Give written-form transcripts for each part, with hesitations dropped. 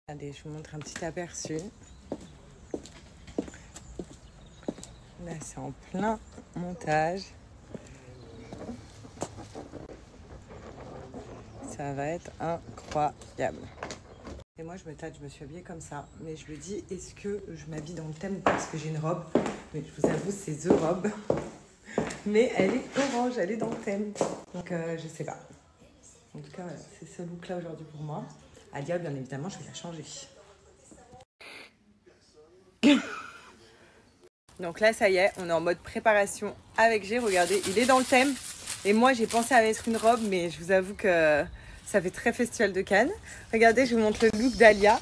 Allez, je vous montre un petit aperçu. Là, c'est en plein montage. Ça va être incroyable. Et moi, je me suis habillée comme ça. Mais je me dis, est-ce que je m'habille dans le thème parce que j'ai une robe? Mais je vous avoue, c'est The Robe. Mais elle est orange, elle est dans le thème. Donc, je sais pas. En tout cas, c'est ce look-là aujourd'hui pour moi. Alia, bien évidemment, je vais la changer. Donc là, ça y est, on est en mode préparation avec G. Regardez, il est dans le thème. Et moi, j'ai pensé à mettre une robe, mais je vous avoue que ça fait très Festival de Cannes. Regardez, je vous montre le look d'Alia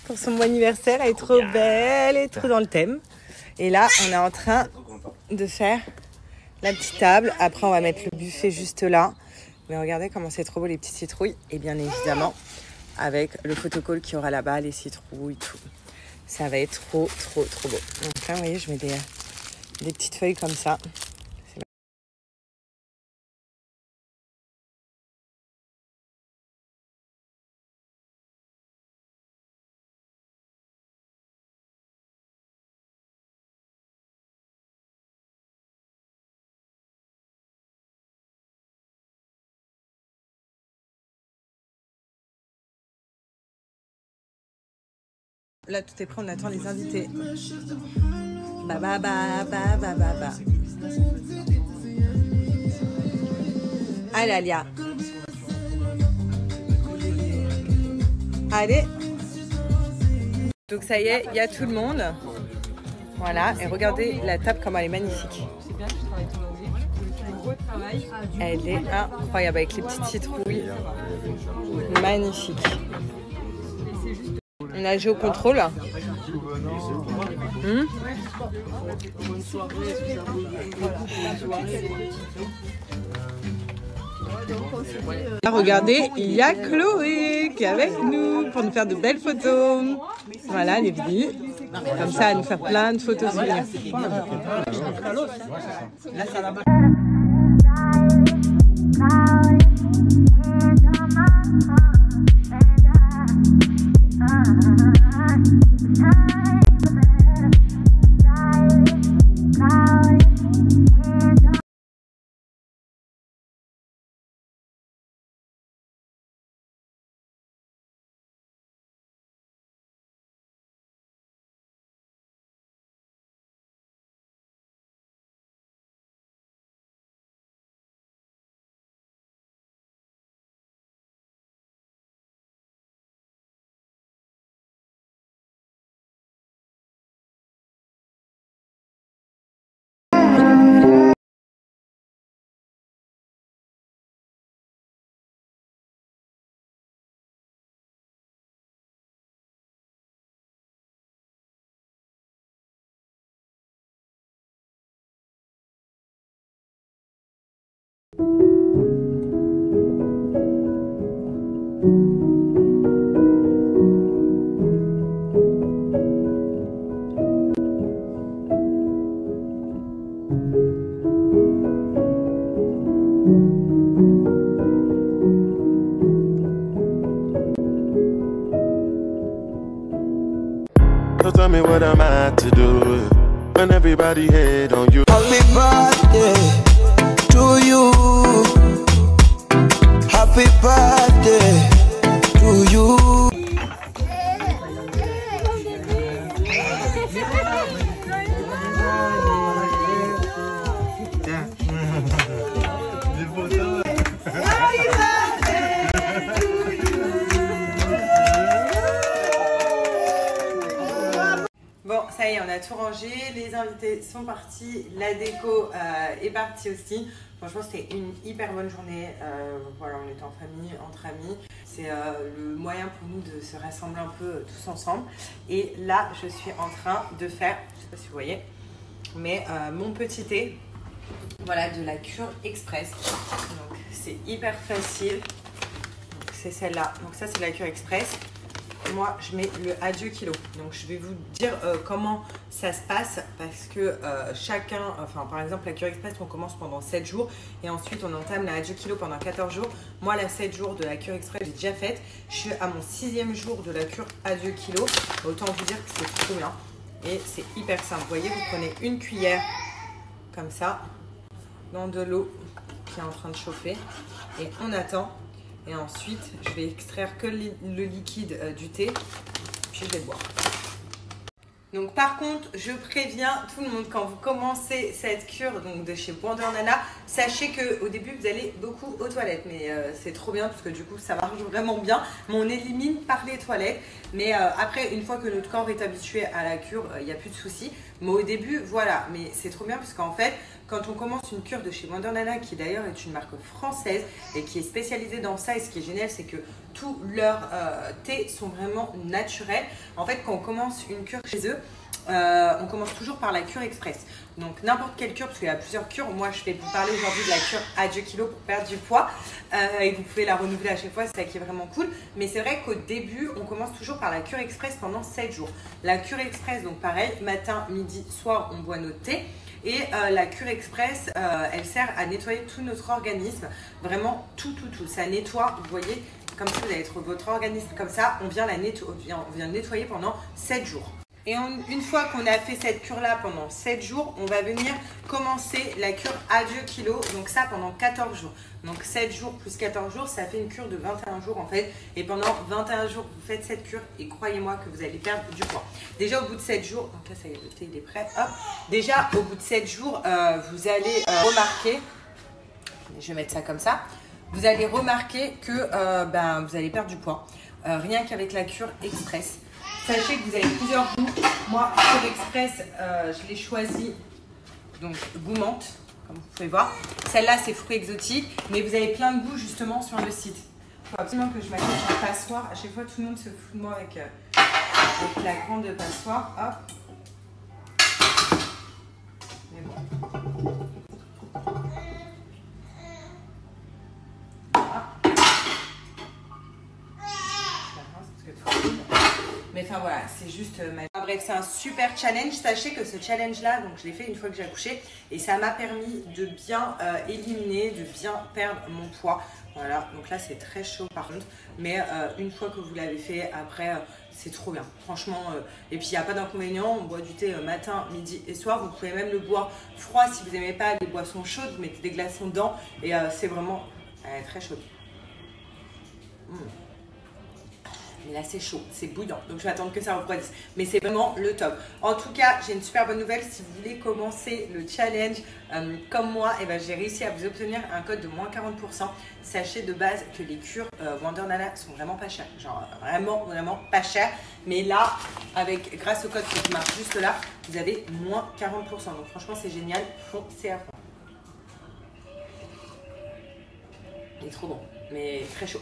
pour son anniversaire. Elle est trop belle, elle est trop dans le thème. Et là, on est en train de faire la petite table. Après, on va mettre le buffet juste là. Mais regardez comment c'est trop beau, les petites citrouilles. Et bien évidemment, avec le photocall qu'il y aura là-bas, les citrouilles, tout. Ça va être trop beau. Donc là, vous voyez, je mets des petites feuilles comme ça. Là, tout est prêt, on attend les invités. Ba. Allez, Alia. Allez. Donc ça y est, il y a tout le monde. Voilà, et regardez la table comme elle est magnifique. Elle est incroyable avec les petites citrouilles. Magnifique. On a joué au contrôle. Là, regardez, il y a Chloé qui est avec nous pour nous faire de belles photos. Voilà, elle est venue. Comme ça, elle nous faire plein de photos souvenirs. So tell me what am I to do when everybody hate on you. Happy birthday to you. Happy birthday to you. Bon, ça y est, on a tout rangé, les invités sont partis, la déco est partie aussi. Franchement, c'était une hyper bonne journée. Voilà, on était en famille, entre amis. C'est le moyen pour nous de se rassembler un peu tous ensemble. Et là, je suis en train de faire, je sais pas si vous voyez, mais mon petit thé, voilà, de la cure express. Donc, c'est hyper facile. C'est celle-là. Donc ça, c'est la cure express. moi je mets le adieu kilo. Donc je vais vous dire comment ça se passe parce que par exemple la cure express on commence pendant 7 jours et ensuite on entame la adieu kilo pendant 14 jours. Moi la 7 jours de la cure express j'ai déjà faite. Je suis à mon 6e jour de la cure adieu kilo. Autant vous dire que c'est trop bien et c'est hyper simple. Vous voyez, vous prenez une cuillère comme ça dans de l'eau qui est en train de chauffer et on attend. Et ensuite, je vais extraire que le liquide du thé, puis je vais le boire. Donc par contre, je préviens tout le monde, quand vous commencez cette cure donc de chez Wonder Nana, sachez qu'au début, vous allez beaucoup aux toilettes. Mais c'est trop bien parce que du coup, ça marche vraiment bien. Mais on élimine par les toilettes. Mais après, une fois que notre corps est habitué à la cure, il n'y a plus de soucis. Mais au début, voilà. Mais c'est trop bien parce qu'en fait, quand on commence une cure de chez Wonder Nana, qui d'ailleurs est une marque française et qui est spécialisée dans ça, et ce qui est génial, c'est que tous leurs thés sont vraiment naturels. En fait, quand on commence une cure chez eux, on commence toujours par la cure express. Donc n'importe quelle cure, parce qu'il y a plusieurs cures. Moi, je vais vous parler aujourd'hui de la cure adieu kilo pour perdre du poids. Et vous pouvez la renouveler à chaque fois, c'est ça qui est vraiment cool. Mais c'est vrai qu'au début, on commence toujours par la cure express pendant 7 jours. La cure express, donc pareil, matin, midi, soir, on boit notre thé. Et la cure express, elle sert à nettoyer tout notre organisme. Vraiment tout. Ça nettoie, vous voyez, comme si vous avez votre organisme comme ça, on vient le nettoyer pendant 7 jours. Et une fois qu'on a fait cette cure-là pendant 7 jours, on va venir commencer la cure adieu kilo. Donc ça pendant 14 jours. Donc 7 jours plus 14 jours, ça fait une cure de 21 jours en fait. Et pendant 21 jours, vous faites cette cure et croyez-moi que vous allez perdre du poids. Déjà au bout de 7 jours, donc là ça y est, le thé il est prêt. Hop. Déjà au bout de 7 jours, vous allez remarquer, je vais mettre ça comme ça, vous allez remarquer que vous allez perdre du poids. Rien qu'avec la cure express. Sachez que vous avez plusieurs goûts. Moi, cure express, je l'ai choisi donc goût menthe, comme vous pouvez voir. Celle-là, c'est fruits exotiques, mais vous avez plein de goûts justement sur le site. Il faut absolument que je m'accroche un passoire. À chaque fois, tout le monde se fout de moi avec la grande passoire. Hop. Mais bon. Mais enfin voilà, c'est juste bref, c'est un super challenge. Sachez que ce challenge là, donc je l'ai fait une fois que j'ai accouché et ça m'a permis de bien éliminer, de bien perdre mon poids. Voilà, donc là c'est très chaud par contre, mais une fois que vous l'avez fait, après c'est trop bien, franchement. Et puis il n'y a pas d'inconvénient, on boit du thé matin, midi et soir. Vous pouvez même le boire froid si vous n'aimez pas les boissons chaudes, vous mettez des glaçons dedans et c'est vraiment très chaud. Mais là c'est chaud, c'est bouillant, donc je vais attendre que ça refroidisse. Mais c'est vraiment le top. En tout cas, j'ai une super bonne nouvelle. Si vous voulez commencer le challenge comme moi, j'ai réussi à vous obtenir un code de moins 40%. Sachez de base que les cures Wonder Nana sont vraiment pas chères. Genre vraiment pas chères. Mais là, grâce au code qui marche juste là, vous avez moins 40%. Donc franchement c'est génial, foncez à fond. Il est trop bon, mais très chaud.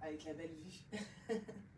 Avec la belle vue.